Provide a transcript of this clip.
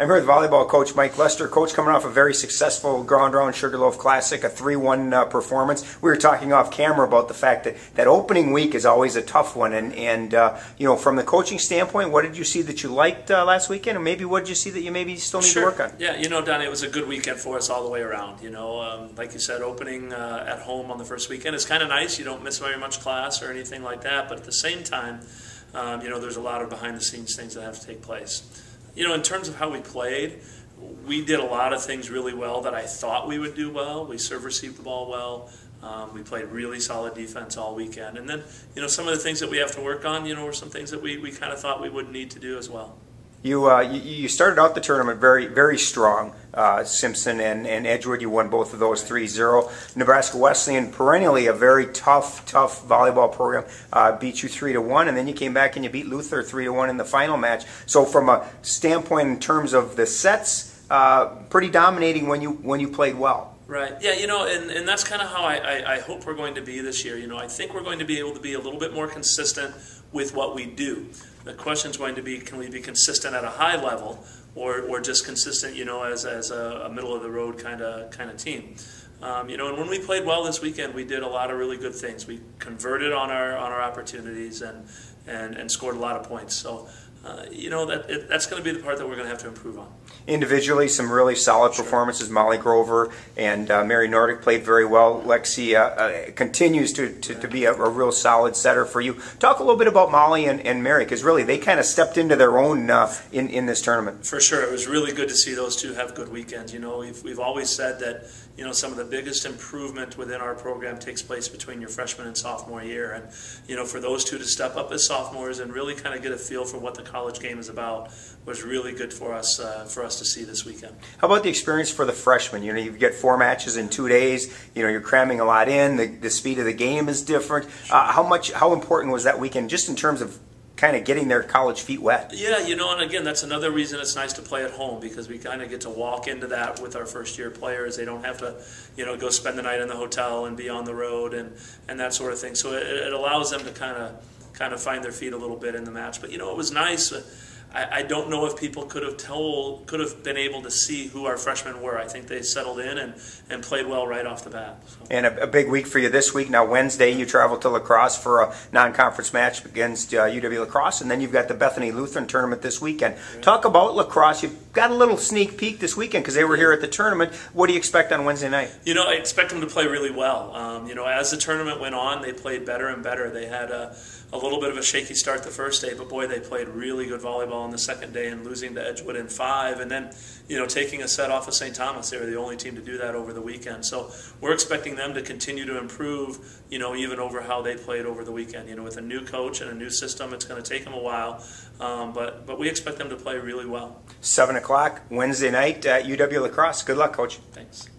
I'm here with volleyball coach Mike Lester. Coach, coming off a very successful Ground Round Sugarloaf Classic, a 3-1 performance. We were talking off camera about the fact that opening week is always a tough one. And you know, from the coaching standpoint, what did you see that you liked last weekend? And maybe what did you see that you maybe still need to work on? Yeah, you know, Donnie, it was a good weekend for us all the way around. You know, like you said, opening at home on the first weekend is kind of nice. You don't miss very much class or anything like that. But at the same time, you know, there's a lot of behind-the-scenes things that have to take place. You know, in terms of how we played, we did a lot of things really well that I thought we would do well. We serve-received the ball well. We played really solid defense all weekend. And then, you know, some of the things that we have to work on, you know, were some things that we kind of thought we would need to do as well. You started out the tournament very strong. Simpson and Edgewood, you won both of those 3-0. Nebraska Wesleyan, perennially a very tough volleyball program, beat you 3-1, and then you came back and you beat Luther 3-1 in the final match. So from a standpoint in terms of the sets, pretty dominating when you played well. Right. Yeah, you know, and that's kind of how I hope we're going to be this year. You know, I think we're going to be able to be a little bit more consistent with what we do. The question is going to be, can we be consistent at a high level, or just consistent, you know, as a middle of the road kind of team. You know, and when we played well this weekend, we did a lot of really good things. We converted on our opportunities and scored a lot of points. So, you know, that's going to be the part that we're going to have to improve on. Individually, some really solid performances. Molly Grover and Mary Nordic played very well. Lexi continues to be a real solid setter for you. Talk a little bit about Molly and Mary, because really they kind of stepped into their own in this tournament. For sure. It was really good to see those two have good weekends. You know, we've always said that, you know, some of the biggest improvement within our program takes place between your freshman and sophomore year. And, you know, for those two to step up as sophomores and really kind of get a feel for what the college game is about was really good for us to see this weekend. How about the experience for the freshmen? You know, you get 4 matches in 2 days. You know, you're cramming a lot in. The speed of the game is different. How important was that weekend, just in terms of kind of getting their college feet wet? Yeah, you know, and again, that's another reason it's nice to play at home, because we kind of get to walk into that with our first-year players. They don't have to, you know, go spend the night in the hotel and be on the road and that sort of thing. So it allows them to kind of find their feet a little bit in the match. But, you know, it was nice. I don't know if people could have been able to see who our freshmen were. I think they settled in and played well right off the bat. So. And a big week for you this week. Now Wednesday you travel to La Crosse for a non-conference match against UW La Crosse, and then you've got the Bethany Lutheran tournament this weekend. Yeah. Talk about La Crosse. You've got a little sneak peek this weekend because they were here at the tournament. What do you expect on Wednesday night? You know, I expect them to play really well. You know, as the tournament went on, they played better and better. They had a little bit of a shaky start the first day, but boy, they played really good volleyball on the second day, and losing to Edgewood in 5, and then, you know, taking a set off of St. Thomas. They were the only team to do that over the weekend. So we're expecting them to continue to improve, you know, even over how they played over the weekend. You know, with a new coach and a new system, it's going to take them a while, but we expect them to play really well. 7 o'clock Wednesday night at UW La Crosse. Good luck, Coach. Thanks.